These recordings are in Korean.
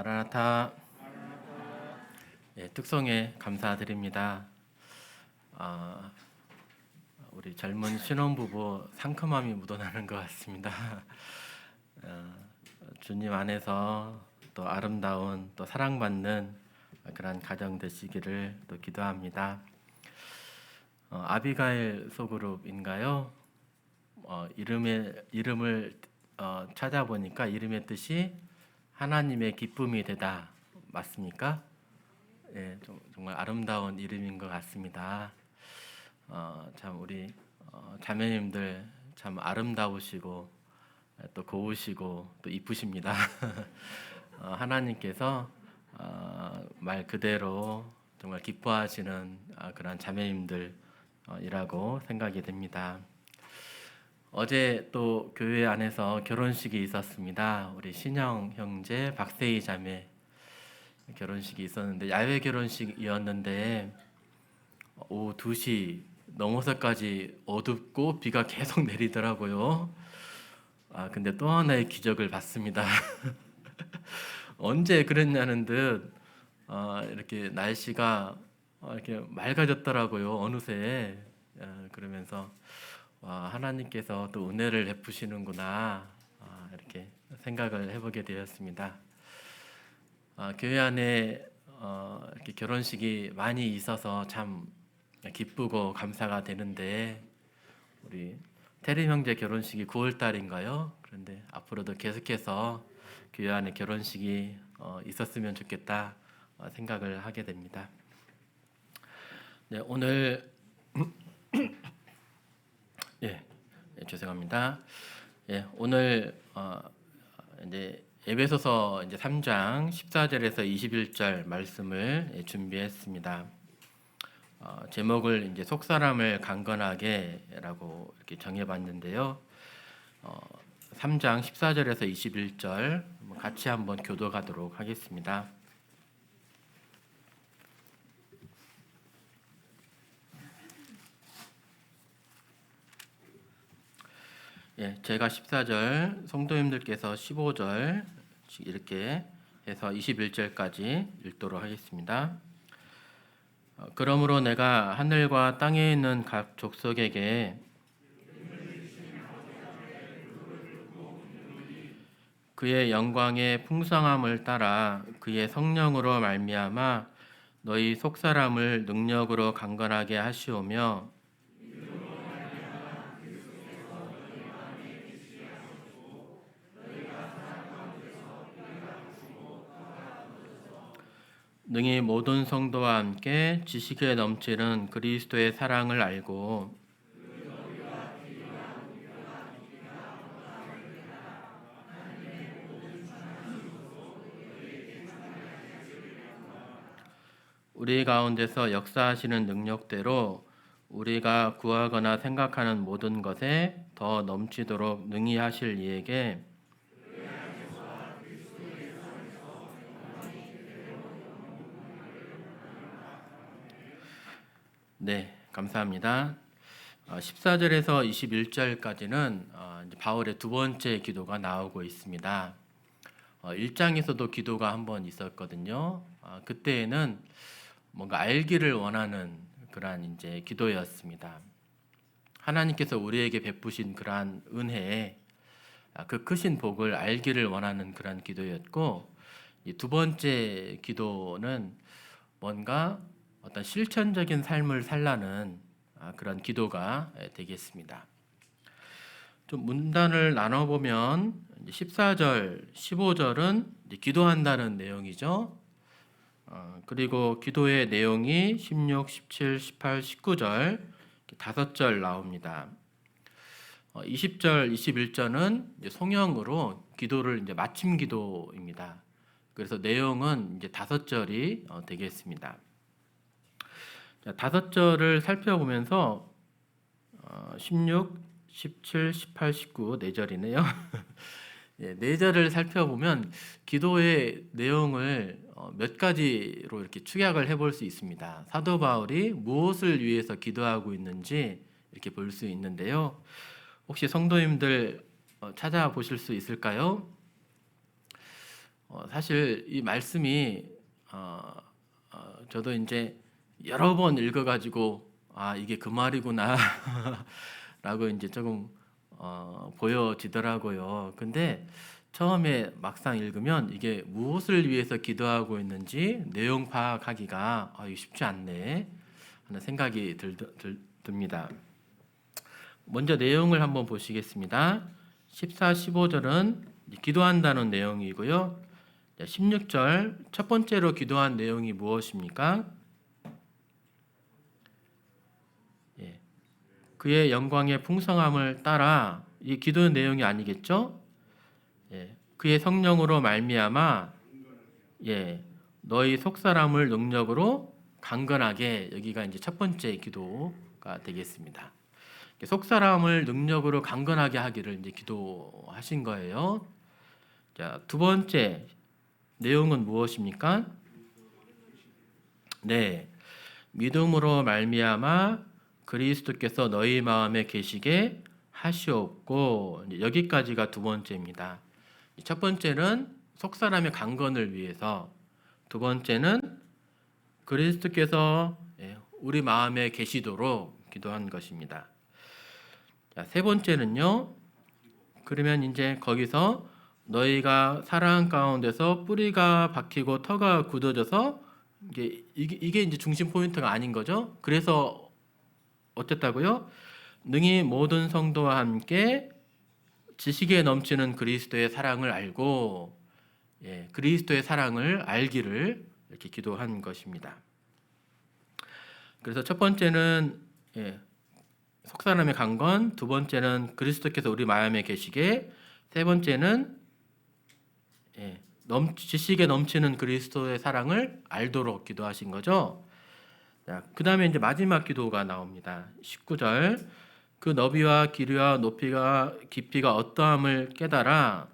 마라나타. 예, 특성에 감사드립니다. 아, 우리 젊은 신혼부부 상큼함이 묻어나는 것 같습니다. 어, 주님 안에서 또 아름다운 또 사랑받는 그런 가정 되시기를 또 기도합니다. 아비가일 소그룹인가요? 이름을 찾아보니까 이름의 뜻이 하나님의 기쁨이 되다 맞습니까? 예, 정말 아름다운 이름인 것 같습니다. 참 우리 자매님들 참 아름다우시고 또 고우시고 또 이쁘십니다. 하나님께서 말 그대로 정말 기뻐하시는 그런 자매님들이라고 생각이 됩니다. 어제 또 교회 안에서 결혼식이 있었습니다. 우리 신영 형제 박세희 자매 결혼식이 있었는데 야외 결혼식이었는데 오후 2시 넘어서까지 어둡고 비가 계속 내리더라고요. 근데 또 하나의 기적을 봤습니다. 언제 그랬냐는 듯 이렇게 날씨가 이렇게 맑아졌더라고요. 어느새 그러면서 하나님께서 또 은혜를 베푸시는구나 이렇게 생각을 해보게 되었습니다. 교회 안에 이렇게 결혼식이 많이 있어서 참 기쁘고 감사가 되는데 우리 태림 형제 결혼식이 9월 달인가요? 그런데 앞으로도 계속해서 교회 안에 결혼식이 있었으면 좋겠다 생각을 하게 됩니다. 네, 오늘 죄송합니다. 오늘 이제 에베소서 이제 3장 14절에서 21절 말씀을 준비했습니다. 제목을 이제 속사람을 강건하게라고 이렇게 정해봤는데요. 3장 14절에서 21절 같이 한번 교도하도록 하겠습니다. 제가 14절, 성도님들께서 15절 이렇게 해서 21절까지 읽도록 하겠습니다. 그러므로 내가 하늘과 땅에 있는 각 족속에게 그의 영광의 풍성함을 따라 그의 성령으로 말미암아 너희 속사람을 능력으로 강건하게 하시오며 능히 모든 성도와 함께 지식에 넘치는 그리스도의 사랑을 알고 우리 가운데서 역사하시는 능력대로 우리가 구하거나 생각하는 모든 것에 더 넘치도록 능히 하실 이에게 네, 감사합니다. 14절에서 21절까지는 바울의 두 번째 기도가 나오고 있습니다. 1장에서도 기도가 한 번 있었거든요. 그때에는 뭔가 알기를 원하는 그러한 이제 기도였습니다. 하나님께서 우리에게 베푸신 그러한 은혜에 그 크신 복을 알기를 원하는 그러한 기도였고, 이 두 번째 기도는 뭔가 어떤 실천적인 삶을 살라는 그런 기도가 되겠습니다. 좀 문단을 나눠보면 14절, 15절은 기도한다는 내용이죠. 그리고 기도의 내용이 16, 17, 18, 19절 5절 나옵니다. 20절, 21절은 송영으로 기도를 이제 마침 기도입니다. 그래서 내용은 이제 5절이 되겠습니다. 5절을 살펴보면서 16, 17, 18, 19 4절이네요. 4절을 살펴보면 기도의 내용을 몇 가지로 이렇게 축약을 해볼 수 있습니다. 사도 바울이 무엇을 위해서 기도하고 있는지 이렇게 볼 수 있는데요. 혹시 성도님들 찾아보실 수 있을까요? 사실 이 말씀이 저도 이제 여러 번 읽어가지고 이게 그 말이구나 라고 이제 조금 보여지더라고요. 근데 처음에 막상 읽으면 이게 무엇을 위해서 기도하고 있는지 내용 파악하기가 이게 쉽지 않네 하는 생각이 듭니다. 먼저 내용을 한번 보시겠습니다. 14, 15절은 기도한다는 내용이고요. 16절 첫 번째로 기도한 내용이 무엇입니까? 그의 영광의 풍성함을 따라, 이 기도 내용이 아니겠죠? 그의 성령으로 말미암아 너희 속사람을 능력으로 강건하게, 여기가 이제 첫 번째 기도가 되겠습니다. 속사람을 능력으로 강건하게 하기를 이제 기도하신 거예요. 자, 두 번째 내용은 무엇입니까? 믿음으로 말미암아 그리스도께서 너희 마음에 계시게 하시옵고, 여기까지가 두 번째입니다. 첫 번째는 속사람의 강건을 위해서, 두 번째는 그리스도께서 우리 마음에 계시도록 기도한 것입니다. 자, 세 번째는요. 그러면 이제 거기서 너희가 사랑 가운데서 뿌리가 박히고 터가 굳어져서 이게 이제 중심 포인트가 아닌 거죠. 그래서 어땠다고요? 능히 모든 성도와 함께 지식에 넘치는 그리스도의 사랑을 알고, 그리스도의 사랑을 알기를 이렇게 기도한 것입니다. 그래서 첫 번째는 속사람의 강건, 두 번째는 그리스도께서 우리 마음에 계시게, 세 번째는 지식에 넘치는 그리스도의 사랑을 알도록 기도하신 거죠. 그 다음에 이제 마지막 기도가 나옵니다. 19절 그 너비와 길이와 높이가 깊이가 어떠함을 깨달아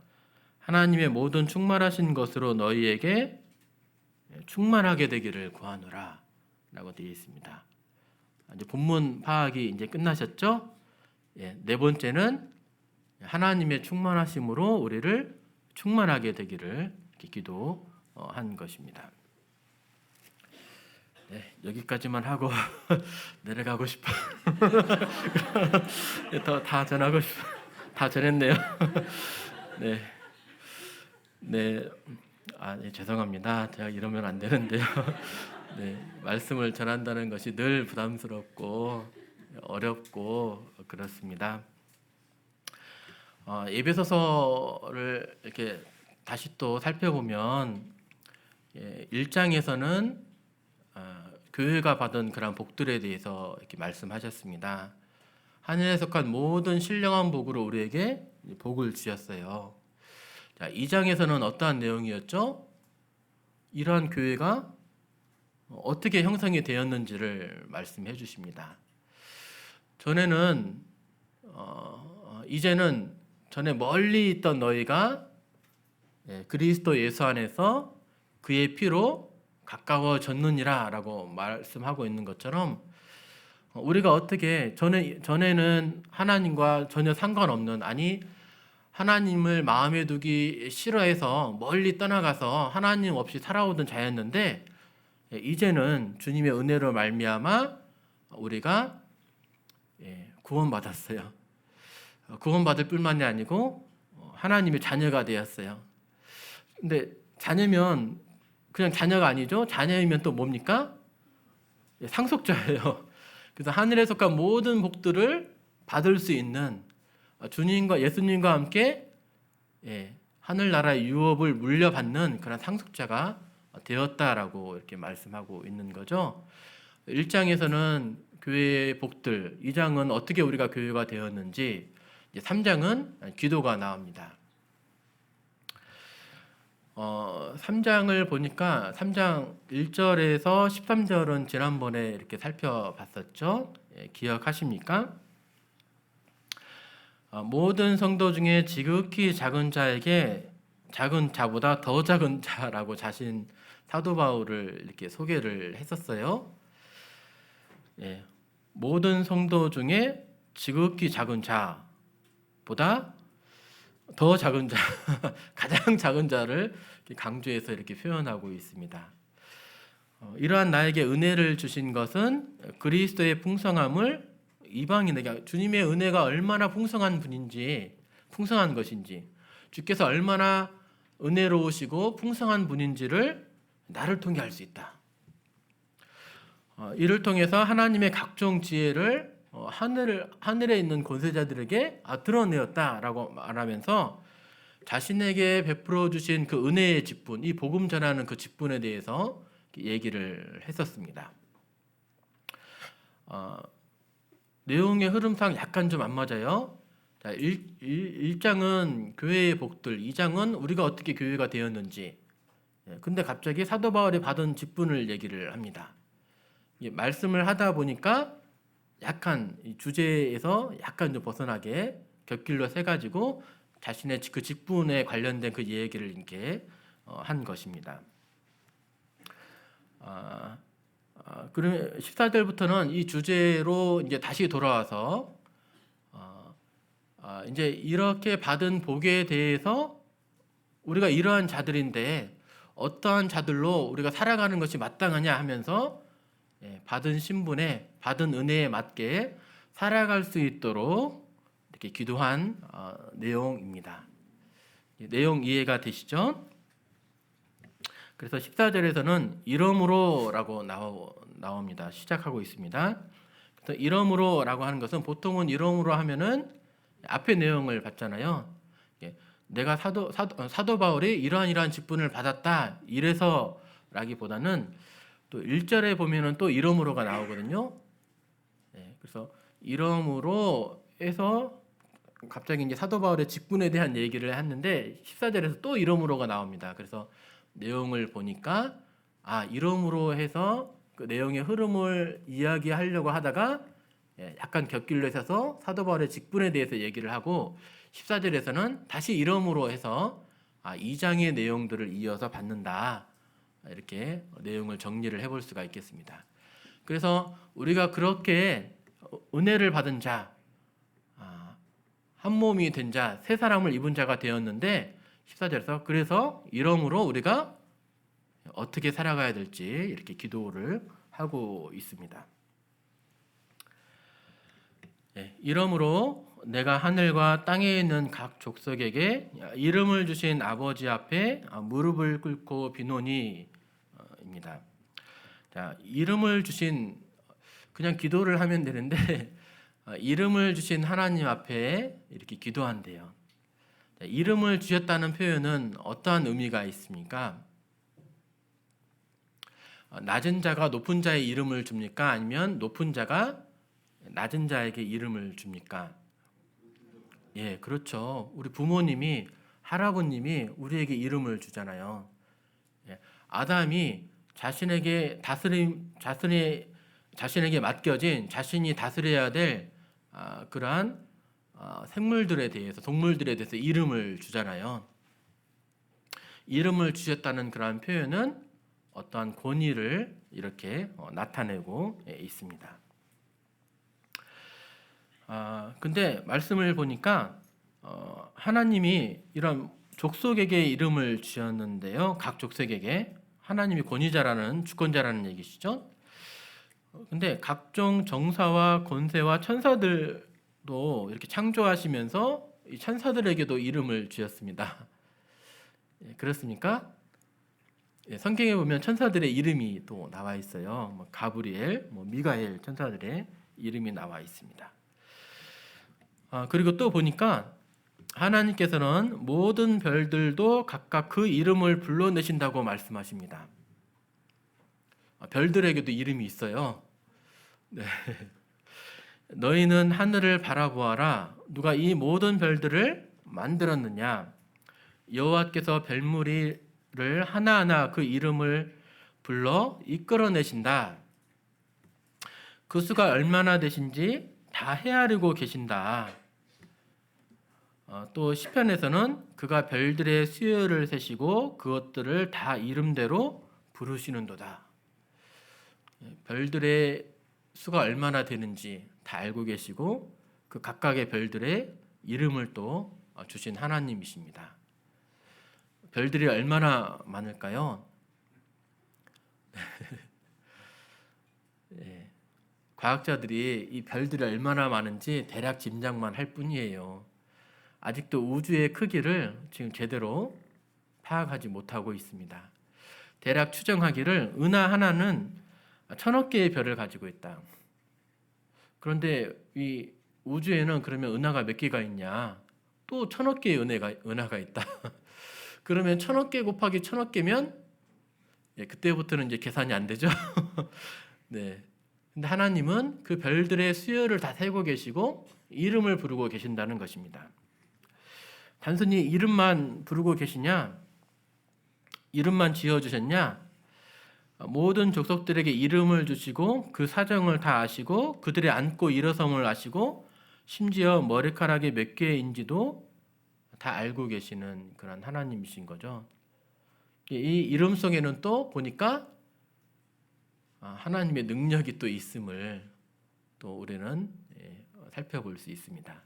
하나님의 모든 충만하신 것으로 너희에게 충만하게 되기를 구하노라 라고 되어 있습니다. 이제 본문 파악이 이제 끝나셨죠? 네 번째는 하나님의 충만하심으로 우리를 충만하게 되기를 이렇게 기도한 것입니다. 여기까지만 하고 내려가고 싶어. 더 다 전하고 싶어. 다 전했네요. 네. 죄송합니다. 제가 이러면 안 되는데요. 말씀을 전한다는 것이 늘 부담스럽고 어렵고 그렇습니다. 에베소서를 이렇게 다시 또 살펴보면 1장에서는 교회가 받은 그런 복들에 대해서 이렇게 말씀하셨습니다. 하늘에 속한 모든 신령한 복으로 우리에게 복을 주셨어요. 자, 2장에서는 어떠한 내용이었죠? 이러한 교회가 어떻게 형성이 되었는지를 말씀해 주십니다. 이제는 전에 멀리 있던 너희가 그리스도 예수 안에서 그의 피로 가까워졌느니라 라고 말씀하고 있는 것처럼, 우리가 어떻게 전에는 하나님과 전혀 상관없는, 하나님을 마음에 두기 싫어해서 멀리 떠나가서 하나님 없이 살아오던 자였는데, 이제는 주님의 은혜로 말미암아 우리가 구원받았어요. 구원받을 뿐만이 아니고 하나님의 자녀가 되었어요. 근데 자녀면 그냥 자녀가 아니죠. 자녀이면 또 뭡니까? 상속자예요. 그래서 하늘에 속한 모든 복들을 받을 수 있는, 주님과 예수님과 함께 하늘나라의 유업을 물려받는 그런 상속자가 되었다라고 이렇게 말씀하고 있는 거죠. 1장에서는 교회의 복들, 2장은 어떻게 우리가 교회가 되었는지, 3장은 기도가 나옵니다. 3장을 보니까 3장 1절에서 13절은 지난번에 이렇게 살펴봤었죠. 기억하십니까? 모든 성도 중에 지극히 작은 자에게 작은 자보다 더 작은 자라고 자신 사도 바울을 이렇게 소개를 했었어요. 모든 성도 중에 지극히 작은 자보다 더 작은 자, 가장 작은 자를 강조해서 이렇게 표현하고 있습니다. 이러한 나에게 은혜를 주신 것은 그리스도의 풍성함을 이방인에게, 주님의 은혜가 얼마나 풍성한 분인지, 풍성한 것인지, 주께서 얼마나 은혜로우시고 풍성한 분인지를 나를 통해 알 수 있다. 이를 통해서 하나님의 각종 지혜를 하늘에 있는 권세자들에게 드러내었다라고 말하면서 자신에게 베풀어 주신 그 은혜의 직분, 이 복음 전하는 그 직분에 대해서 얘기를 했었습니다. 내용의 흐름상 약간 좀 안 맞아요. 자, 1장은 교회의 복들, 2장은 우리가 어떻게 교회가 되었는지. 근데 갑자기 사도 바울이 받은 직분을 얘기를 합니다. 말씀을 하다 보니까 약간 이 주제에서 약간 좀 벗어나게 곁길로 새가지고 자신의 그 직분에 관련된 그 얘기를 이렇게 한 것입니다. 그러면 14절부터는 이 주제로 이제 다시 돌아와서 이제 이렇게 받은 복에 대해서 우리가 이러한 자들인데 어떠한 자들로 우리가 살아가는 것이 마땅하냐 하면서 받은 신분에, 받은 은혜에 맞게 살아갈 수 있도록 이렇게 기도한 내용입니다. 내용 이해가 되시죠? 그래서 14절에서는 이러므로라고 나옵니다. 시작하고 있습니다. 그래서 이러므로라고 하는 것은 보통은 이러므로 하면은 앞에 내용을 봤잖아요. 내가 사도 바울이 이러한 직분을 받았다 이래서라기보다는 또 1절에 보면은 또 이러므로가 나오거든요. 그래서 이러므로 해서 갑자기 이제 사도 바울의 직분에 대한 얘기를 했는데 14절에서 또 이러므로가 나옵니다. 그래서 내용을 보니까 이러므로 해서 그 내용의 흐름을 이야기하려고 하다가 약간 곁길로 서서 사도 바울의 직분에 대해서 얘기를 하고 14절에서는 다시 이러므로 해서 2장의 내용들을 이어서 받는다. 이렇게 내용을 정리를 해볼 수가 있겠습니다. 그래서 우리가 그렇게 은혜를 받은 자, 한 몸이 된 자, 새 사람을 입은 자가 되었는데 14절에서 그래서 이러므로 우리가 어떻게 살아가야 될지 이렇게 기도를 하고 있습니다. 이러므로 내가 하늘과 땅에 있는 각 족속에게 이름을 주신 아버지 앞에 무릎을 꿇고 비노니 입니다. 자, 이름을 주신, 그냥 기도를 하면 되는데 이름을 주신 하나님 앞에 이렇게 기도한대요. 자, 이름을 주셨다는 표현은 어떠한 의미가 있습니까? 낮은 자가 높은 자의 이름을 줍니까? 아니면 높은 자가 낮은 자에게 이름을 줍니까? 그렇죠. 우리 부모님이, 할아버님이 우리에게 이름을 주잖아요. 아담이 자신에게 자신에게 맡겨진, 자신이 다스려야 될 그러한 생물들에 대해서, 동물들에 대해서 이름을 주잖아요. 이름을 주셨다는 그러한 표현은 어떠한 권위를 이렇게 나타내고 있습니다. 근데 말씀을 보니까 하나님이 이런 족속에게 이름을 주셨는데요. 각 족속에게 하나님이 권위자라는, 주권자라는 얘기시죠. 근데 각종 정사와 권세와 천사들도 이렇게 창조하시면서 이 천사들에게도 이름을 주셨습니다. 그렇습니까? 성경에 보면 천사들의 이름이 또 나와 있어요. 가브리엘, 미가엘 천사들의 이름이 나와 있습니다. 그리고 또 보니까 하나님께서는 모든 별들도 각각 그 이름을 불러내신다고 말씀하십니다. 별들에게도 이름이 있어요. 네. 너희는 하늘을 바라보아라. 누가 이 모든 별들을 만들었느냐? 여호와께서 별무리를 하나하나 그 이름을 불러 이끌어내신다. 그 수가 얼마나 되신지 다 헤아리고 계신다. 또 시편에서는 그가 별들의 수요를 세시고 그것들을 다 이름대로 부르시는도다. 별들의 수가 얼마나 되는지 다 알고 계시고 그 각각의 별들의 이름을 또 주신 하나님이십니다. 별들이 얼마나 많을까요? 예, 과학자들이 이 별들이 얼마나 많은지 대략 짐작만 할 뿐이에요. 아직도 우주의 크기를 지금 제대로 파악하지 못하고 있습니다. 대략 추정하기를 은하 하나는 1000억 개의 별을 가지고 있다. 그런데 이 우주에는 그러면 은하가 몇 개가 있냐? 또 1000억 개의 은하가 있다. 그러면 1000억 개 곱하기 1000억 개면 그때부터는 이제 계산이 안 되죠. 네. 근데 하나님은 그 별들의 수열을 다 세고 계시고 이름을 부르고 계신다는 것입니다. 단순히 이름만 부르고 계시냐? 이름만 지어주셨냐? 모든 족속들에게 이름을 주시고 그 사정을 다 아시고 그들의 앉고 일어섬을 아시고 심지어 머리카락이 몇 개인지도 다 알고 계시는 그런 하나님이신 거죠. 이 이름 속에는 또 보니까 하나님의 능력이 또 있음을 또 우리는 살펴볼 수 있습니다.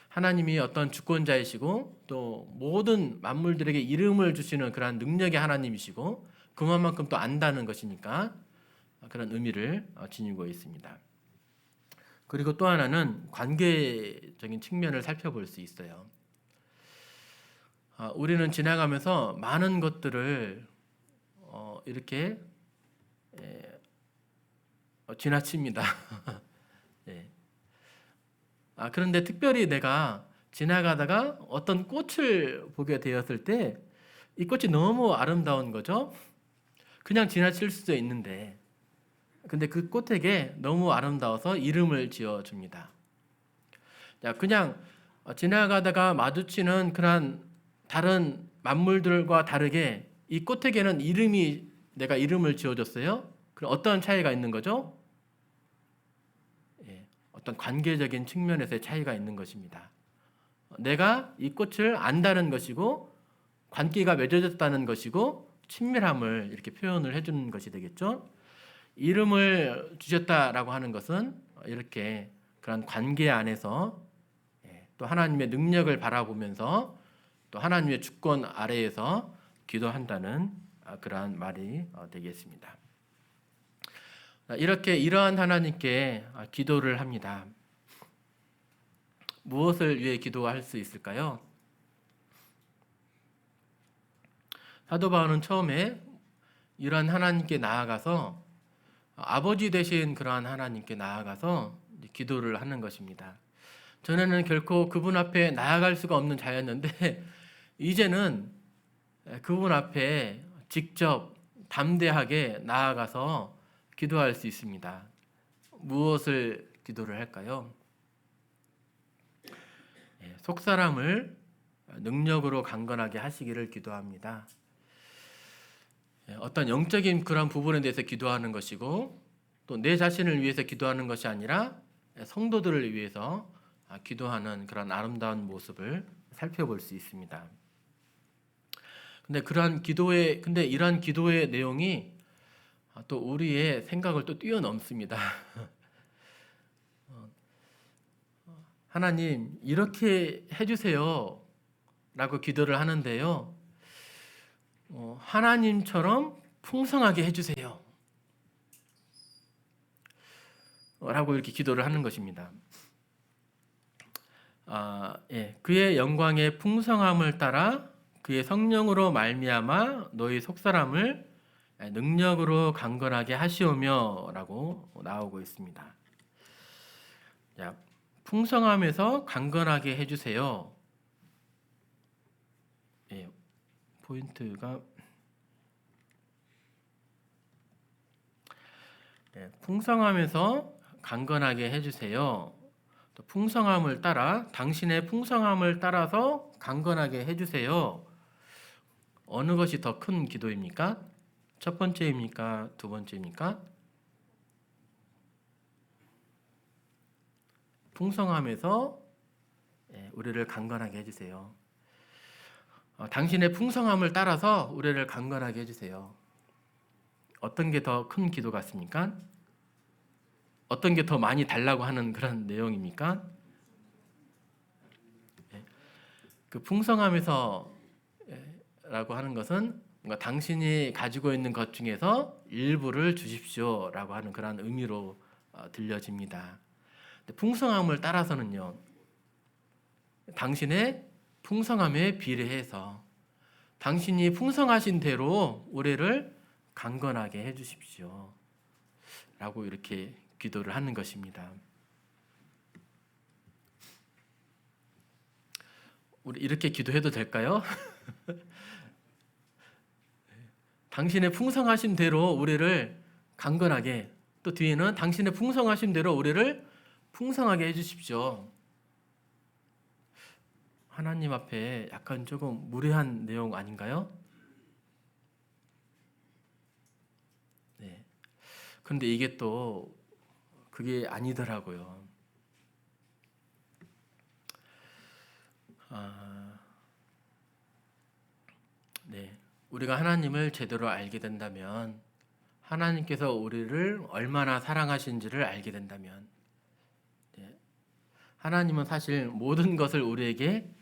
하나님이 어떤 주권자이시고 또 모든 만물들에게 이름을 주시는 그런 능력의 하나님이시고 그만큼 또 안다는 것이니까 그런 의미를 지니고 있습니다. 그리고 또 하나는 관계적인 측면을 살펴볼 수 있어요. 우리는 지나가면서 많은 것들을 이렇게 지나칩니다. 예. 그런데 특별히 내가 지나가다가 어떤 꽃을 보게 되었을 때 이 꽃이 너무 아름다운 거죠. 그냥 지나칠 수도 있는데 근데 그 꽃에게 너무 아름다워서 이름을 지어줍니다. 그냥 지나가다가 마주치는 그런 다른 만물들과 다르게 이 꽃에게는 내가 이름을 지어줬어요. 그럼 어떤 차이가 있는 거죠? 어떤 관계적인 측면에서의 차이가 있는 것입니다. 내가 이 꽃을 안다는 것이고 관계가 맺어졌다는 것이고 친밀함을 이렇게 표현을 해주는 것이 되겠죠. 이름을 주셨다라고 하는 것은 이렇게 그런 관계 안에서 또 하나님의 능력을 바라보면서 또 하나님의 주권 아래에서 기도한다는 그러한 말이 되겠습니다. 이렇게 이러한 하나님께 기도를 합니다. 무엇을 위해 기도할 수 있을까요? 사도 바울은 처음에 이러한 하나님께 나아가서 아버지 되신 그러한 하나님께 나아가서 기도를 하는 것입니다. 전에는 결코 그분 앞에 나아갈 수가 없는 자였는데 이제는 그분 앞에 직접 담대하게 나아가서 기도할 수 있습니다. 무엇을 기도를 할까요? 속사람을 능력으로 강건하게 하시기를 기도합니다. 어떤 영적인 그런 부분에 대해서 기도하는 것이고 또 내 자신을 위해서 기도하는 것이 아니라 성도들을 위해서 기도하는 그런 아름다운 모습을 살펴볼 수 있습니다. 근데 이러한 기도의 내용이 또 우리의 생각을 또 뛰어넘습니다. 하나님 이렇게 해주세요 라고 기도를 하는데요. 하나님처럼 풍성하게 해주세요 라고 이렇게 기도를 하는 것입니다. 그의 영광의 풍성함을 따라 그의 성령으로 말미암아 너희 속사람을 능력으로 강건하게 하시오며 라고 나오고 있습니다. 풍성함에서 강건하게 해주세요. 포인트가 풍성함에서 강건하게 해주세요. 또 풍성함을 따라 당신의 풍성함을 따라서 강건하게 해주세요. 어느 것이 더 큰 기도입니까? 첫 번째입니까? 두 번째입니까? 풍성함에서 우리를 강건하게 해주세요. 당신의 풍성함을 따라서 우리를 강건하게 해주세요. 어떤 게 더 큰 기도 같습니까? 어떤 게 더 많이 달라고 하는 그런 내용입니까? 그 풍성함에서 라고 하는 것은 뭔가 당신이 가지고 있는 것 중에서 일부를 주십시오라고 하는 그런 의미로 들려집니다. 근데 풍성함을 따라서는요, 당신의 풍성함에 비례해서 당신이 풍성하신 대로 우리를 강건하게 해주십시오 라고 이렇게 기도를 하는 것입니다. 우리 이렇게 기도해도 될까요? 당신의 풍성하신 대로 우리를 강건하게, 또 뒤에는 당신의 풍성하신 대로 우리를 풍성하게 해주십시오. 하나님 앞에 약간 조금 무례한 내용 아닌가요? 네. 그런데 이게 또 그게 아니더라고요. 네. 우리가 하나님을 제대로 알게 된다면, 하나님께서 우리를 얼마나 사랑하신지를 알게 된다면, 네. 하나님은 사실 모든 것을 우리에게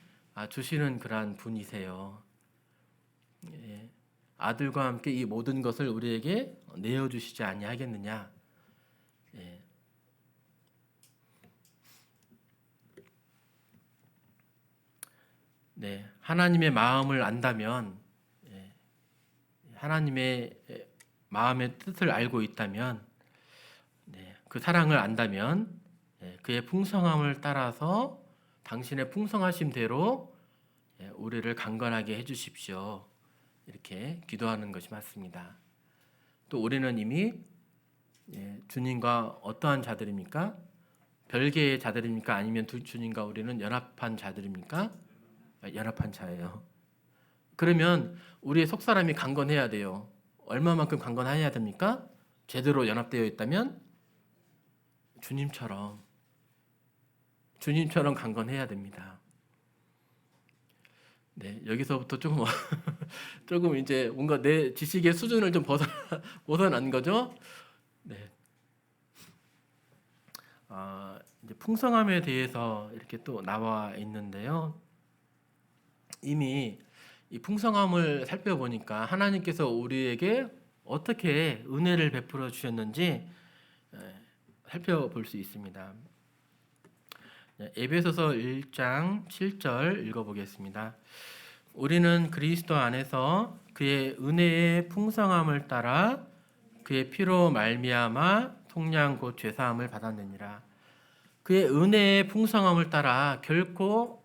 주시는 그러한 분이세요. 예. 아들과 함께 이 모든 것을 우리에게 내어주시지 아니하겠느냐. 예. 네. 하나님의 마음을 안다면, 하나님의 마음의 뜻을 알고 있다면, 그 사랑을 안다면, 그의 풍성함을 따라서 당신의 풍성하심대로 우리를 강건하게 해주십시오. 이렇게 기도하는 것이 맞습니다. 또 우리는 이미 주님과 어떠한 자들입니까? 별개의 자들입니까? 아니면 주님과 우리는 연합한 자들입니까? 연합한 자예요. 그러면 우리의 속사람이 강건해야 돼요. 얼마만큼 강건해야 됩니까? 제대로 연합되어 있다면 주님처럼 강건해야 됩니다. 네, 여기서부터 조금 조금 이제 뭔가 내 지식의 수준을 좀 벗어난 거죠. 네. 이제 풍성함에 대해서 이렇게 또 나와 있는데요. 이미 이 풍성함을 살펴보니까 하나님께서 우리에게 어떻게 은혜를 베풀어 주셨는지 살펴볼 수 있습니다. 에베소서 1장 7절 읽어보겠습니다. 우리는 그리스도 안에서 그의 은혜의 풍성함을 따라 그의 피로 말미암아 속량 곧 죄사함을 받았느니라. 그의 은혜의 풍성함을 따라 결코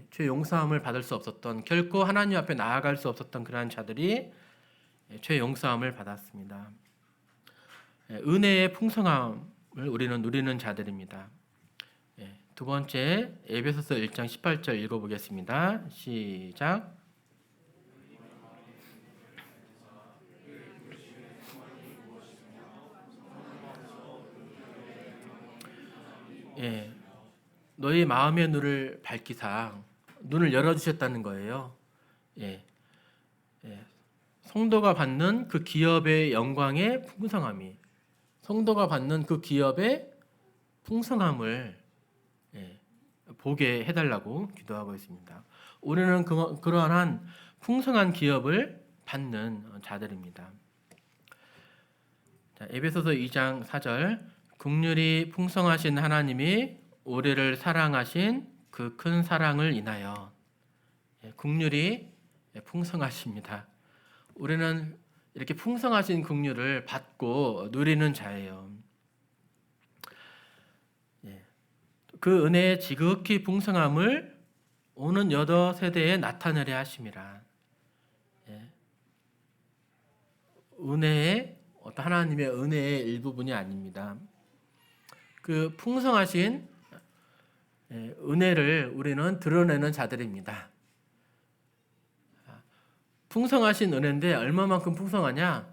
죄 용서함을 받을 수 없었던, 결코 하나님 앞에 나아갈 수 없었던 그러한 자들이 죄 용서함을 받았습니다. 은혜의 풍성함을 우리는 누리는 자들입니다. 두 번째, 에베소서 1장 18절 읽어보겠습니다. 시작. 너희 마음의 눈을 밝히사 눈을 열어주셨다는 거예요. 성도가 받는 그 기업의 영광의 풍성함이, 성도가 받는 그 기업의 풍성함을 보게 해달라고 기도하고 있습니다. 우리는 그러한 풍성한 기업을 받는 자들입니다. 자, 에베소서 2장 4절, 긍휼이 풍성하신 하나님이 우리를 사랑하신 그 큰 사랑을 인하여. 긍휼이 풍성하십니다. 우리는 이렇게 풍성하신 긍휼을 받고 누리는 자예요. 그 은혜의 지극히 풍성함을 오는 여러 세대에 나타내려 하심이라. 은혜의 어떤 하나님의 은혜의 일부분이 아닙니다. 그 풍성하신 은혜를 우리는 드러내는 자들입니다. 풍성하신 은혜인데 얼마만큼 풍성하냐?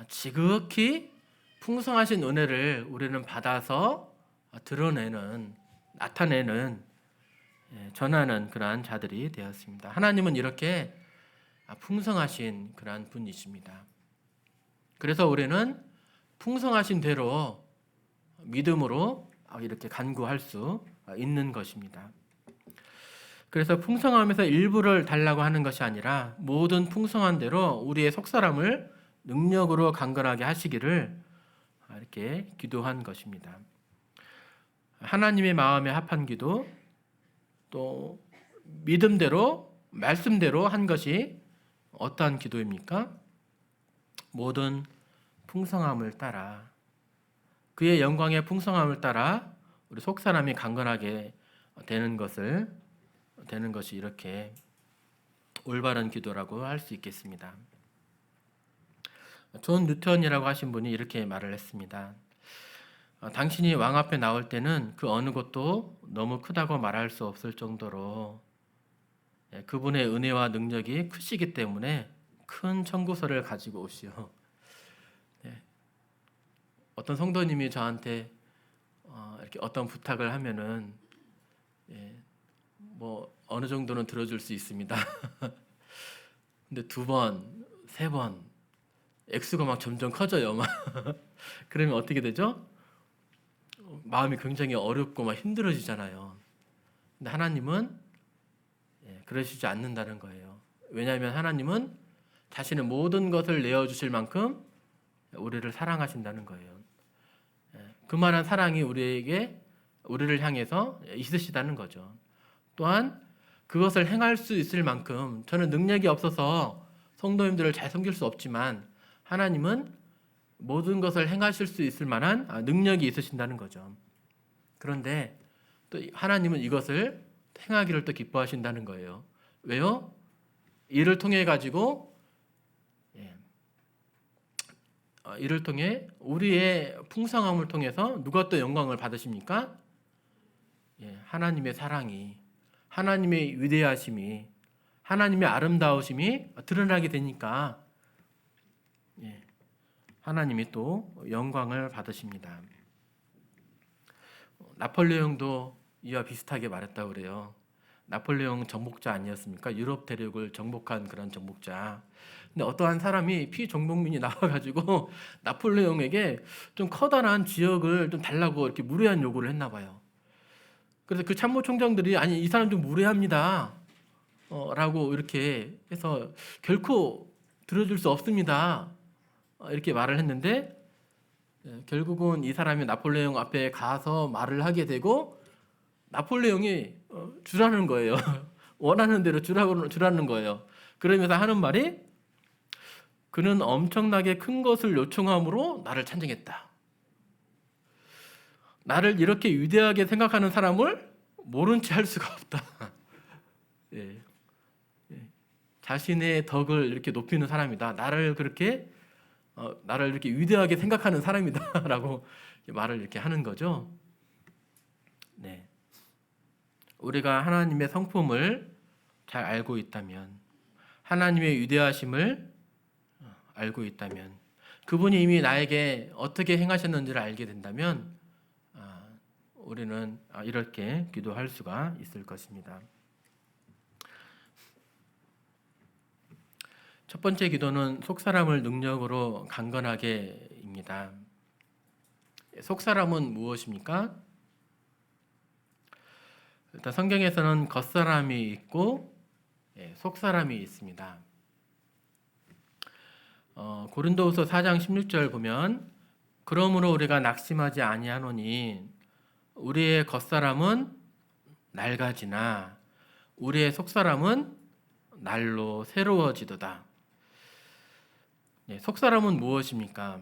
지극히 풍성하신 은혜를 우리는 받아서 드러내는, 나타내는, 전하는 그러한 자들이 되었습니다. 하나님은 이렇게 풍성하신 그러한 분이십니다. 그래서 우리는 풍성하신 대로 믿음으로 이렇게 간구할 수 있는 것입니다. 그래서 풍성함에서 일부를 달라고 하는 것이 아니라 모든 풍성한 대로 우리의 속사람을 능력으로 강건하게 하시기를 이렇게 기도한 것입니다. 하나님의 마음에 합한 기도, 또 믿음대로 말씀대로 한 것이 어떠한 기도입니까? 모든 풍성함을 따라, 그의 영광의 풍성함을 따라 우리 속사람이 강건하게 되는 것이 이렇게 올바른 기도라고 할 수 있겠습니다. 존 뉴턴이라고 하신 분이 이렇게 말을 했습니다. 당신이 왕 앞에 나올 때는 그 어느 것도 너무 크다고 말할 수 없을 정도로 그분의 은혜와 능력이 크시기 때문에 큰 청구서를 가지고 오시오. 어떤 성도님이 저한테 이렇게 어떤 부탁을 하면은 뭐 어느 정도는 들어줄 수 있습니다. 근데 2번, 3번 액수가 막 점점 커져요. 막 그러면 어떻게 되죠? 마음이 굉장히 어렵고 막 힘들어지잖아요. 근데 하나님은 그러시지 않는다는 거예요. 왜냐하면 하나님은 자신의 모든 것을 내어주실 만큼 우리를 사랑하신다는 거예요. 그만한 사랑이 우리를 향해서 있으시다는 거죠. 또한 그것을 행할 수 있을 만큼, 저는 능력이 없어서 성도님들을 잘 섬길 수 없지만 하나님은 모든 것을 행하실 수 있을 만한 능력이 있으신다는 거죠. 그런데 또 하나님은 이것을 행하기를 또 기뻐하신다는 거예요. 왜요? 이를 통해 가지고 이를 통해 우리의 풍성함을 통해서 누가 또 영광을 받으십니까? 하나님의 사랑이, 하나님의 위대하심이, 하나님의 아름다우심이 드러나게 되니까 하나님이 또 영광을 받으십니다. 나폴레옹도 이와 비슷하게 말했다고 그래요. 나폴레옹 정복자 아니었습니까? 유럽 대륙을 정복한 그런 정복자. 근데 어떠한 사람이 피정복민이 나와가지고 나폴레옹에게 좀 커다란 지역을 좀 달라고 이렇게 무례한 요구를 했나 봐요. 그래서 그 참모 총장들이 아니 이 사람 좀 무례합니다. 라고 이렇게 해서 결코 들어줄 수 없습니다. 이렇게 말을 했는데 결국은 이 사람이 나폴레옹 앞에 가서 말을 하게 되고 나폴레옹이 주라는 거예요. 원하는 대로 주라는 거예요. 그러면서 하는 말이 그는 엄청나게 큰 것을 요청함으로 나를 찬정했다. 나를 이렇게 위대하게 생각하는 사람을 모른 채 할 수가 없다. 자신의 덕을 이렇게 높이는 사람이다. 나를 이렇게 위대하게 생각하는 사람이다라고 말을 이렇게 하는 거죠. 네. 우리가 하나님의 성품을 잘 알고 있다면, 하나님의 위대하심을 알고 있다면, 그분이 이미 나에게 어떻게 행하셨는지를 알게 된다면 우리는 이렇게 기도할 수가 있을 것입니다. 첫 번째 기도는 속사람을 능력으로 강건하게입니다. 속사람은 무엇입니까? 일단 성경에서는 겉사람이 있고 속사람이 있습니다. 고린도후서 4장 16절 보면 그러므로 우리가 낙심하지 아니하노니 우리의 겉사람은 낡아지나 우리의 속사람은 날로 새로워지도다. 속사람은 무엇입니까?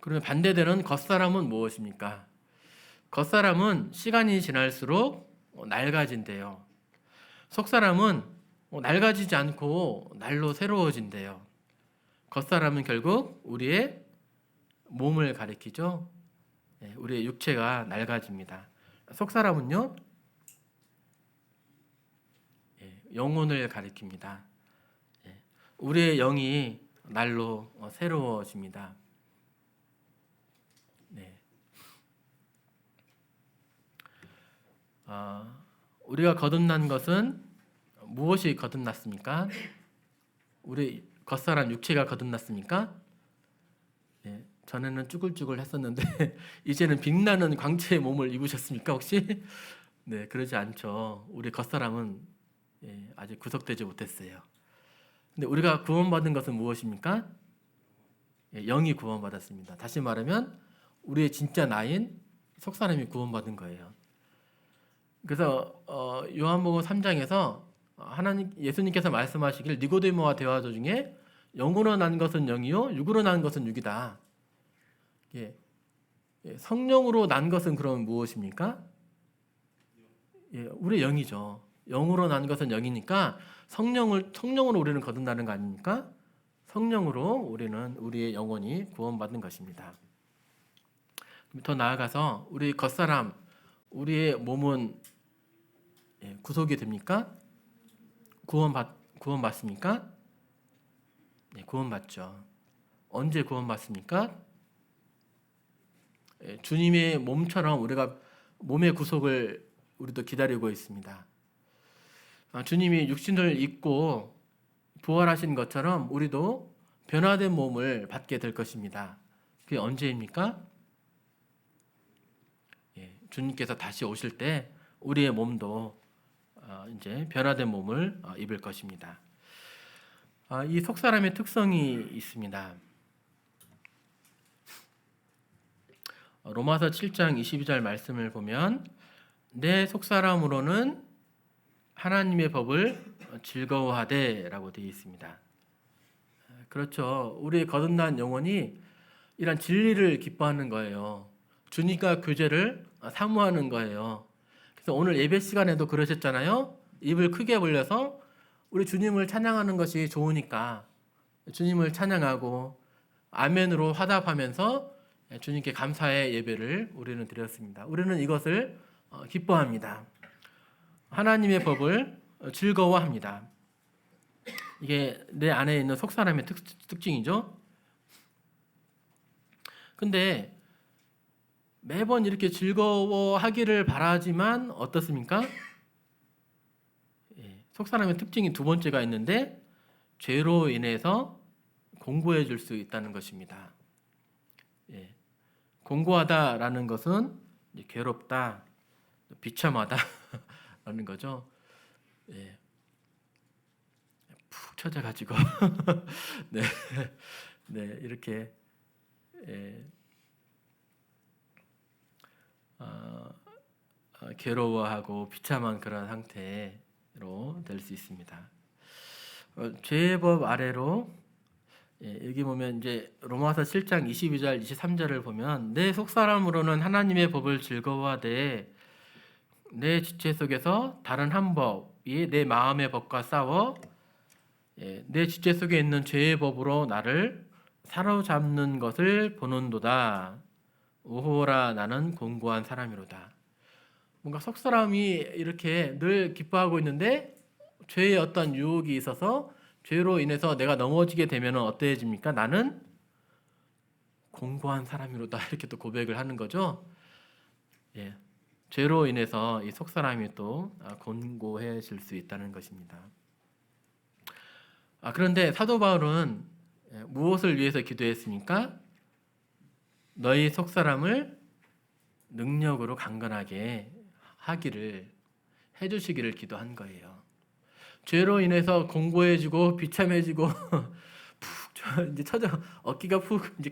그러면 반대되는 겉사람은 무엇입니까? 겉사람은 시간이 지날수록 낡아진대요. 속사람은 낡아지지 않고 날로 새로워진대요. 겉사람은 결국 우리의 몸을 가리키죠. 우리의 육체가 낡아집니다. 속사람은요, 영혼을 가리킵니다. 우리의 영이 날로 새로워집니다. 우리가 거듭난 것은 무엇이 거듭났습니까? 우리 겉사람 육체가 거듭났습니까? 전에는 쭈글쭈글 했었는데 이제는 빛나는 광채의 몸을 입으셨습니까 혹시? 네, 그러지 않죠. 우리 겉사람은 아직 구속되지 못했어요. 근데 우리가 구원받은 것은 무엇입니까? 영이 구원받았습니다. 다시 말하면 우리의 진짜 나인 속사람이 구원받은 거예요. 그래서 요한복음 3장에서 예수님께서 말씀하시길 니고데모와 대화 도중에 영으로 난 것은 영이요 육으로 난 것은 육이다. 성령으로 난 것은 그럼 무엇입니까? 우리 영이죠. 영으로 난 것은 영이니까 성령으로 우리는 거듭나는 거 아닙니까? 성령으로 우리는 우리의 영혼이 구원받는 것입니다. 더 나아가서 우리 겉사람, 우리의 몸은 구속이 됩니까? 구원받습니까? 네, 구원받죠. 언제 구원받습니까? 주님의 몸처럼 우리가 몸의 구속을 우리도 기다리고 있습니다. 주님이 육신을 입고 부활하신 것처럼 우리도 변화된 몸을 받게 될 것입니다. 그게 언제입니까? 주님께서 다시 오실 때 우리의 몸도 이제 변화된 몸을 입을 것입니다. 이 속사람의 특성이 있습니다. 로마서 7장 22절 말씀을 보면 내 속사람으로는 하나님의 법을 즐거워하되라고 되어 있습니다. 그렇죠. 우리의 거듭난 영혼이 이런 진리를 기뻐하는 거예요. 주님과 교제를 사모하는 거예요. 그래서 오늘 예배 시간에도 그러셨잖아요. 입을 크게 벌려서 우리 주님을 찬양하는 것이 좋으니까 주님을 찬양하고 아멘으로 화답하면서 주님께 감사의 예배를 우리는 드렸습니다. 우리는 이것을 기뻐합니다. 하나님의 법을 즐거워합니다. 이게 내 안에 있는 속사람의 특징이죠. 근데 매번 이렇게 즐거워하기를 바라지만 어떻습니까? 속사람의 특징이 두 번째가 있는데 죄로 인해서 공고해 줄 수 있다는 것입니다. 공고하다라는 것은 괴롭다, 비참하다라는 거죠. 푹 처져가지고 네, 네 이렇게 괴로워하고 비참한 그런 상태로 될 수 있습니다. 죄의 법 아래로 여기 보면 이제 로마서 7장 22절 23절을 보면 내 속사람으로는 하나님의 법을 즐거워하되 내 지체 속에서 다른 한 법이 내 마음의 법과 싸워 내 지체 속에 있는 죄의 법으로 나를 사로잡는 것을 보는도다. 오호라 나는 공고한 사람이로다. 뭔가 속사람이 이렇게 늘 기뻐하고 있는데 죄의 어떤 유혹이 있어서 죄로 인해서 내가 넘어지게 되면 어때집니까? 나는 공고한 사람이로다. 이렇게 또 고백을 하는 거죠. 죄로 인해서 이 속사람이 또 곤고해질 수 있다는 것입니다. 그런데 사도 바울은 무엇을 위해서 기도했습니까? 너희 속사람을 능력으로 강건하게 하기를 해주시기를 기도한 거예요. 죄로 인해서 공고해지고 비참해지고 푹 이제 어깨가 푹 이제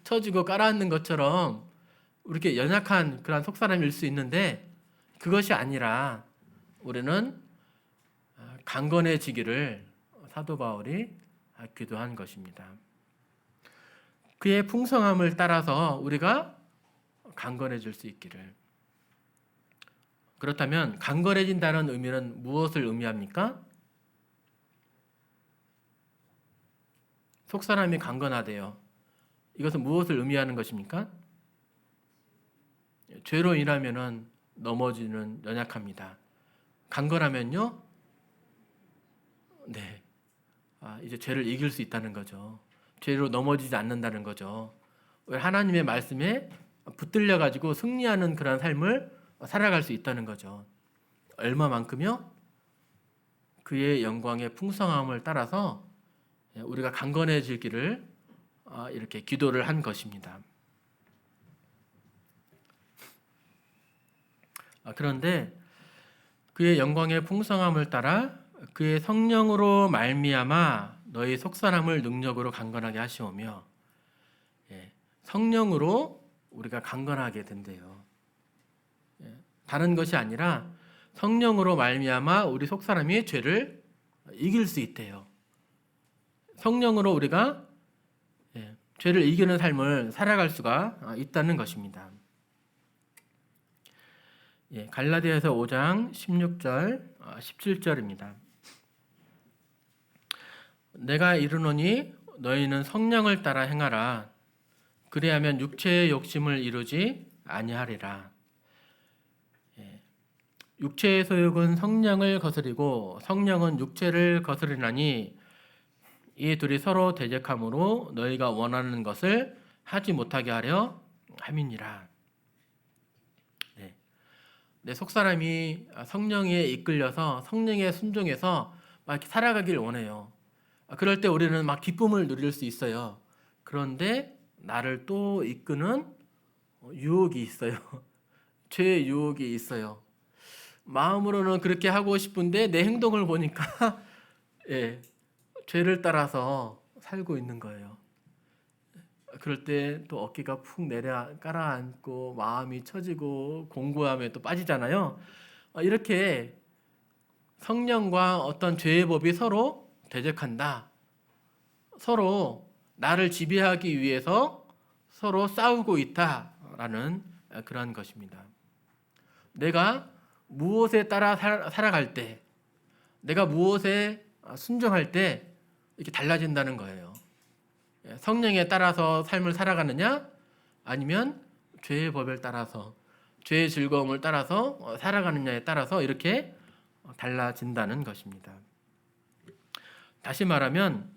처지고 깔아앉는 것처럼 이렇게 연약한 그런 속사람일 수 있는데 그것이 아니라 우리는 강건해지기를 사도 바울이 기도한 것입니다. 그의 풍성함을 따라서 우리가 강건해질 수 있기를. 그렇다면 강건해진다는 의미는 무엇을 의미합니까? 속사람이 강건하대요. 이것은 무엇을 의미하는 것입니까? 죄로 인하면은 넘어지는 연약합니다. 강건하면요, 네, 이제 죄를 이길 수 있다는 거죠. 죄로 넘어지지 않는다는 거죠. 하나님의 말씀에 붙들려 가지고 승리하는 그런 삶을 살아갈 수 있다는 거죠. 얼마만큼요? 그의 영광의 풍성함을 따라서 우리가 강건해지기를 이렇게 기도를 한 것입니다. 그런데 그의 영광의 풍성함을 따라 그의 성령으로 말미암아 너희 속사람을 능력으로 강건하게 하시오며, 성령으로 우리가 강건하게 된대요. 다른 것이 아니라 성령으로 말미암아 우리 속사람이 죄를 이길 수 있대요. 성령으로 우리가 죄를 이기는 삶을 살아갈 수가 있다는 것입니다. 갈라디아서 5장 16절 17절입니다. 내가 이르노니 너희는 성령을 따라 행하라. 그리하면 육체의 욕심을 이루지 아니하리라. 육체의 소욕은 성령을 거스리고 성령은 육체를 거스리나니 이 둘이 서로 대적함으로 너희가 원하는 것을 하지 못하게 하려 함이니라. 내 속사람이 성령에 이끌려서 성령에 순종해서 막 이렇게 살아가길 원해요. 그럴 때 우리는 막 기쁨을 누릴 수 있어요. 그런데 나를 또 이끄는 유혹이 있어요. 죄의 유혹이 있어요. 마음으로는 그렇게 하고 싶은데 내 행동을 보니까 죄를 따라서 살고 있는 거예요. 그럴 때 또 어깨가 푹 내려 깔아앉고 마음이 처지고 공고함에 또 빠지잖아요. 이렇게 성령과 어떤 죄의 법이 서로 대적한다. 서로 나를 지배하기 위해서 서로 싸우고 있다라는 그런 것입니다. 내가 무엇에 따라 살아갈 때, 내가 무엇에 순종할 때 이렇게 달라진다는 거예요. 성령에 따라서 삶을 살아가느냐, 아니면 죄의 법을 따라서, 죄의 즐거움을 따라서 살아가느냐에 따라서 이렇게 달라진다는 것입니다. 다시 말하면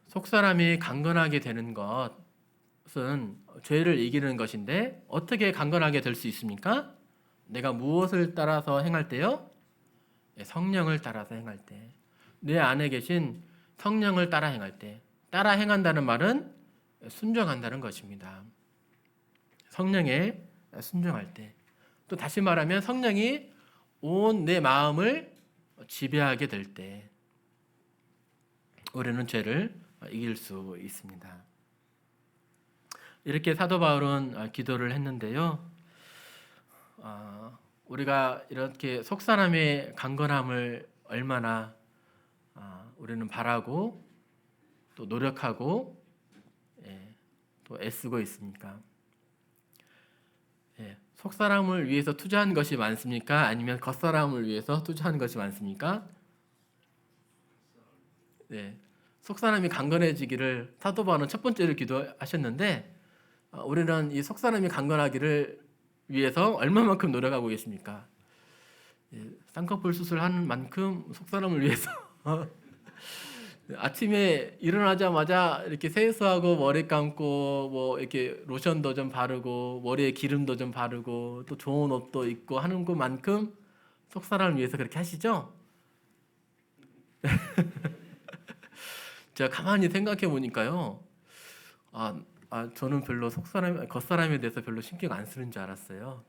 속사람이 강건하게 되는 것은 죄를 이기는 것인데 어떻게 강건하게 될 수 있습니까? 내가 무엇을 따라서 행할 때요? 성령을 따라서 행할 때, 내 안에 계신 성령을 따라 행할 때, 따라 행한다는 말은 순종한다는 것입니다. 성령에 순종할 때, 또 다시 말하면 성령이 온 내 마음을 지배하게 될 때 우리는 죄를 이길 수 있습니다. 이렇게 사도 바울은 기도를 했는데요. 우리가 이렇게 속사람의 강건함을 얼마나 우리는 바라고 또 노력하고 또 애쓰고 있습니까? 속사람을 위해서 투자한 것이 많습니까? 아니면 겉사람을 위해서 투자한 것이 많습니까? 속사람이 강건해지기를 사도 바울은 첫 번째로 기도하셨는데 우리는 이 속사람이 강건하기를 위해서 얼마만큼 노력하고 계십니까? 쌍꺼풀 수술하는 만큼 속사람을 위해서 아침에 일어나자마자 이렇게 세수하고 머리 감고 뭐 이렇게 로션도 좀 바르고 머리에 기름도 좀 바르고 또 좋은 옷도 입고 하는 것만큼 속사람을 위해서 그렇게 하시죠? 제가 가만히 생각해 보니까요. 저는 별로 겉사람에 대해서 별로 신경 안 쓰는 줄 알았어요.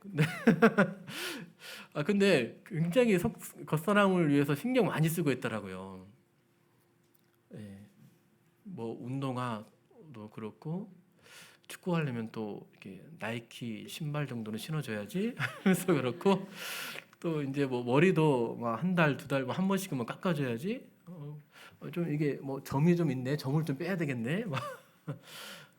근데 굉장히 겉사람을 위해서 신경 많이 쓰고 있더라고요. 뭐 운동화도 그렇고 축구하려면 또 이렇게 나이키 신발 정도는 신어줘야지 하면서 그렇고 또 이제 뭐 머리도 막 한 달, 두 달 한 번씩은 뭐 깎아줘야지. 좀 이게 뭐 점이 좀 있네. 점을 좀 빼야 되겠네. 막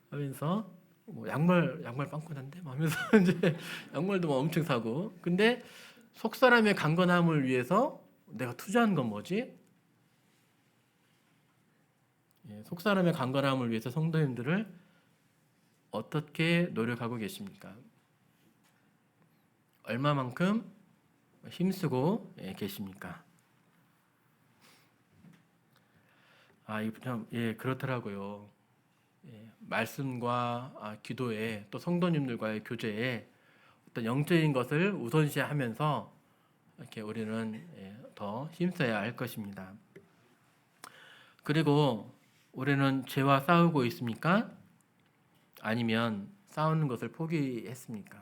하면서 뭐 양말 빵꾸난데 하면서 이제 양말도 막 엄청 사고. 근데 속 사람의 강건함을 위해서 내가 투자한 건 뭐지? 속 사람의 강건함을 위해서 성도님들을 어떻게 노력하고 계십니까? 얼마만큼 힘쓰고 계십니까? 그렇더라고요. 말씀과 기도에 또 성도님들과의 교제에 어떤 영적인 것을 우선시하면서 이렇게 우리는 더 힘써야 할 것입니다. 그리고 우리는 죄와 싸우고 있습니까? 아니면 싸우는 것을 포기했습니까?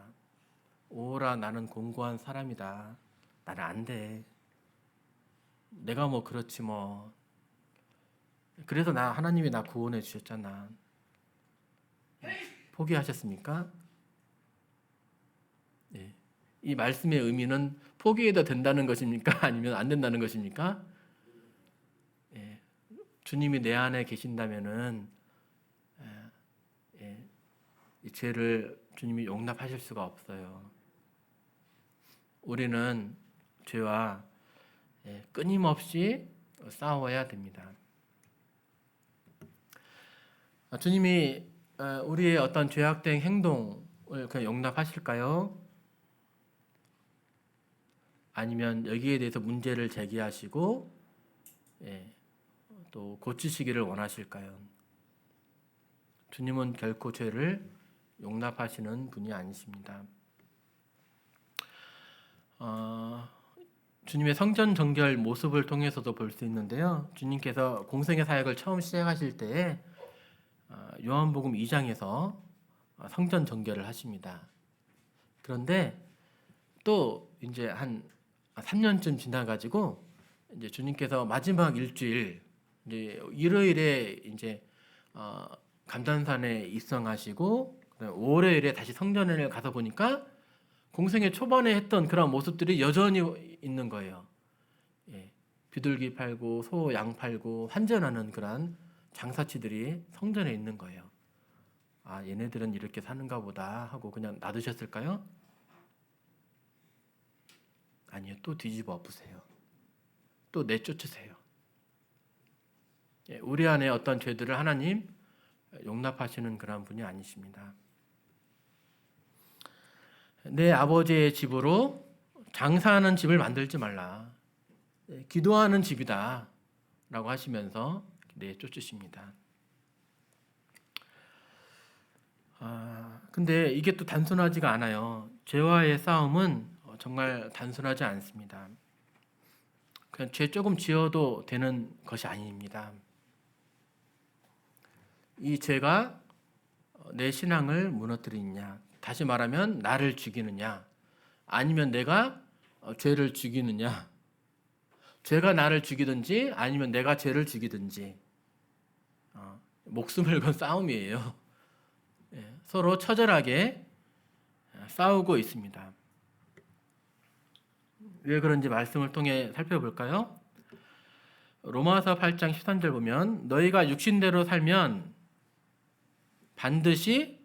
오라 나는 공고한 사람이다. 나는 안 돼. 내가 뭐 그렇지 뭐. 그래서 하나님이 나 구원해 주셨잖아. 포기하셨습니까? 예. 이 말씀의 의미는 포기해도 된다는 것입니까? 아니면 안 된다는 것입니까? 예. 주님이 내 안에 계신다면은 이 죄를 주님이 용납하실 수가 없어요. 우리는 죄와 끊임없이 싸워야 됩니다. 주님이 우리의 어떤 죄악된 행동을 그냥 용납하실까요? 아니면 여기에 대해서 문제를 제기하시고 또 고치시기를 원하실까요? 주님은 결코 죄를 용납하시는 분이 아니십니다. 주님의 성전 정결 모습을 통해서도 볼 수 있는데요. 주님께서 공생의 사역을 처음 시작하실 때에 요한복음 2장에서 성전 정결을 하십니다. 그런데 또 이제 한 3년쯤 지나가지고 이제 주님께서 마지막 일주일 이제 일요일에 이제 감단산에 입성하시고 5월요일에 다시 성전에 가서 보니까 공생의 초반에 했던 그런 모습들이 여전히 있는 거예요. 비둘기 팔고 소, 양 팔고 환전하는 그런 장사치들이 성전에 있는 거예요. 아, 얘네들은 이렇게 사는가 보다 하고 그냥 놔두셨을까요? 아니요. 또 뒤집어 엎으세요. 또 내쫓으세요. 우리 안에 어떤 죄들을 하나님 용납하시는 그런 분이 아니십니다. 내 아버지의 집으로 장사하는 집을 만들지 말라. 기도하는 집이다 라고 하시면서 내쫓으십니다. 근데 이게 또 단순하지가 않아요. 죄와의 싸움은 정말 단순하지 않습니다. 그냥 죄 조금 지어도 되는 것이 아닙니다. 이 죄가 내 신앙을 무너뜨리느냐, 다시 말하면 나를 죽이느냐, 아니면 내가 죄를 죽이느냐, 죄가 나를 죽이든지 아니면 내가 죄를 죽이든지 목숨을 건 싸움이에요. 서로 처절하게 싸우고 있습니다. 왜 그런지 말씀을 통해 살펴볼까요? 로마서 8장 13절 보면 너희가 육신대로 살면 반드시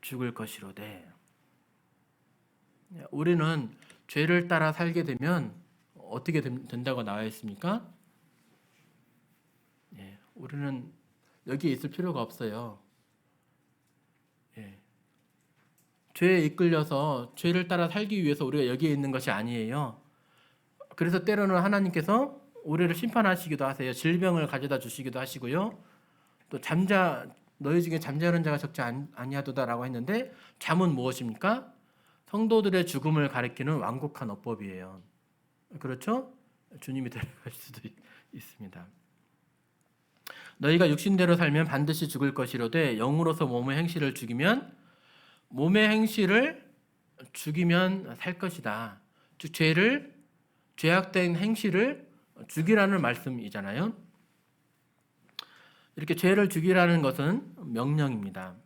죽을 것이로되. 우리는 죄를 따라 살게 되면 어떻게 된다고 나와 있습니까? 우리는 여기에 있을 필요가 없어요. 죄에 이끌려서 죄를 따라 살기 위해서 우리가 여기에 있는 것이 아니에요. 그래서 때로는 하나님께서 우리를 심판하시기도 하세요. 질병을 가져다 주시기도 하시고요. 또 너희 중에 잠자는 자가 적지 아니하도다라고 했는데 잠은 무엇입니까? 성도들의 죽음을 가리키는 완곡한 어법이에요. 그렇죠? 주님이 데려갈 수도 있습니다. 너희가 육신대로 살면 반드시 죽을 것이로되 영으로서 몸의 행실을 죽이면 몸의 행실을 죽이면 살 것이다. 즉 죄악된 행실을 죽이라는 말씀이잖아요. 이렇게 죄를 죽이라는 것은 명령입니다.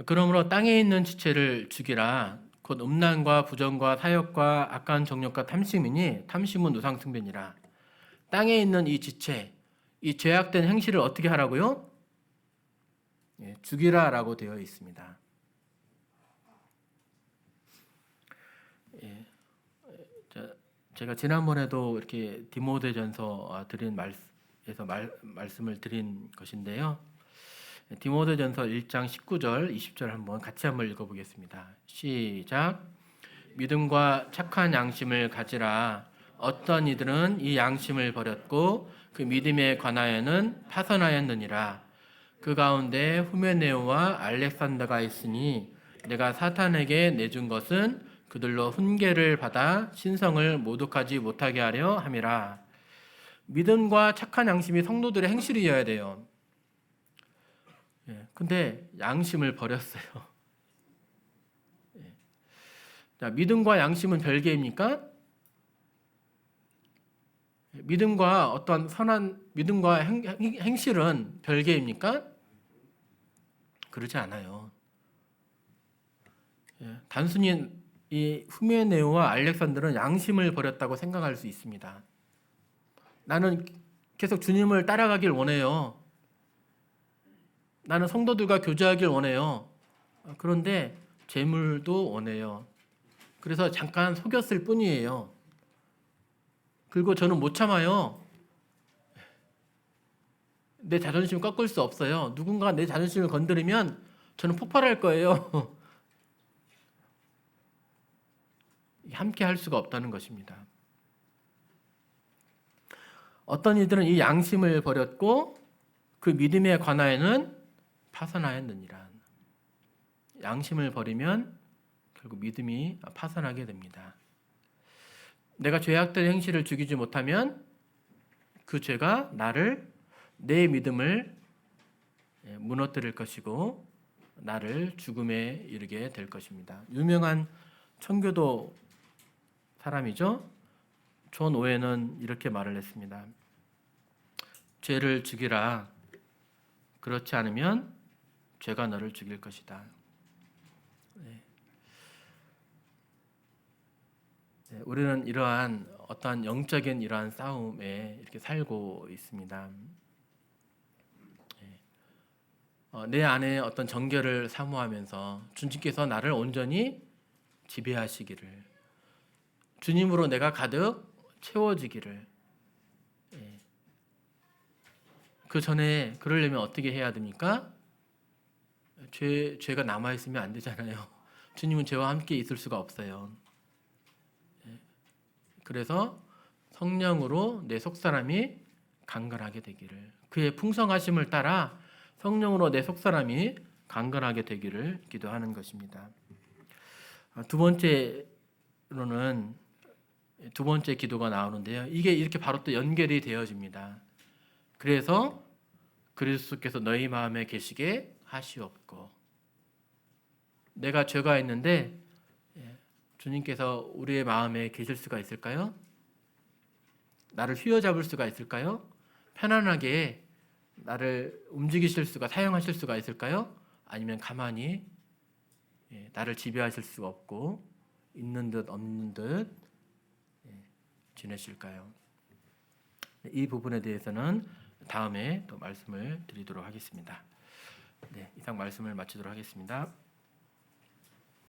그러므로 땅에 있는 지체를 죽이라. 곧 음란과 부정과 사욕과 악한 정욕과 탐심이니 탐심은 우상 숭배니라. 땅에 있는 이 지체, 이 죄악된 행실을 어떻게 하라고요? 죽이라라고 되어 있습니다. 제가 지난번에도 이렇게 디모데전서 드린 말씀을 드린 것인데요. 디모데전서 1장 19절, 20절 한번 읽어보겠습니다. 시작. 믿음과 착한 양심을 가지라. 어떤 이들은 이 양심을 버렸고 그 믿음에 관하여는 파선하였느니라. 그 가운데 후메네오와 알렉산더가 있으니 내가 사탄에게 내준 것은 그들로 훈계를 받아 신성을 모독하지 못하게 하려 함이라. 믿음과 착한 양심이 성도들의 행실이어야 돼요. 근데 양심을 버렸어요. 자, 믿음과 양심은 별개입니까? 믿음과 어떤 선한 믿음과 행실은 별개입니까? 그렇지 않아요. 단순히 이 후메네오와 알렉산더는 양심을 버렸다고 생각할 수 있습니다. 나는 계속 주님을 따라가길 원해요. 나는 성도들과 교제하길 원해요. 그런데 재물도 원해요. 그래서 잠깐 속였을 뿐이에요. 그리고 저는 못 참아요. 내 자존심을 꺾을 수 없어요. 누군가 내 자존심을 건드리면 저는 폭발할 거예요. 함께 할 수가 없다는 것입니다. 어떤 이들은 이 양심을 버렸고 그 믿음에 관하여는 파산하였느니라. 양심을 버리면 결국 믿음이 파산하게 됩니다. 내가 죄악된 행실을 죽이지 못하면 그 죄가 내 믿음을 무너뜨릴 것이고 나를 죽음에 이르게 될 것입니다. 유명한 청교도 사람이죠. 존 오웬은 이렇게 말을 했습니다. 죄를 죽이라. 그렇지 않으면 죄가 너를 죽일 것이다. 우리는 이러한 어떠한 영적인 이러한 싸움에 이렇게 살고 있습니다. 내 안에 어떤 정결을 사모하면서 주님께서 나를 온전히 지배하시기를, 주님으로 내가 가득 채워지기를. 그 전에 그러려면 어떻게 해야 됩니까? 죄가 남아 있으면 안 되잖아요. 주님은 죄와 함께 있을 수가 없어요. 그래서 성령으로 내 속사람이 강건하게 되기를, 그의 풍성하심을 따라 성령으로 내 속사람이 강건하게 되기를 기도하는 것입니다. 두 번째 기도가 나오는데요. 이게 이렇게 바로 또 연결이 되어집니다. 그래서 그리스도께서 너희 마음에 계시게 하시옵고. 내가 죄가 있는데 주님께서 우리의 마음에 계실 수가 있을까요? 나를 휘어잡을 수가 있을까요? 편안하게 나를 사용하실 수가 있을까요? 아니면 가만히 나를 지배하실 수가 없고 있는 듯 없는 듯 지내실까요? 이 부분에 대해서는 다음에 또 말씀을 드리도록 하겠습니다. 이상 말씀을 마치도록 하겠습니다.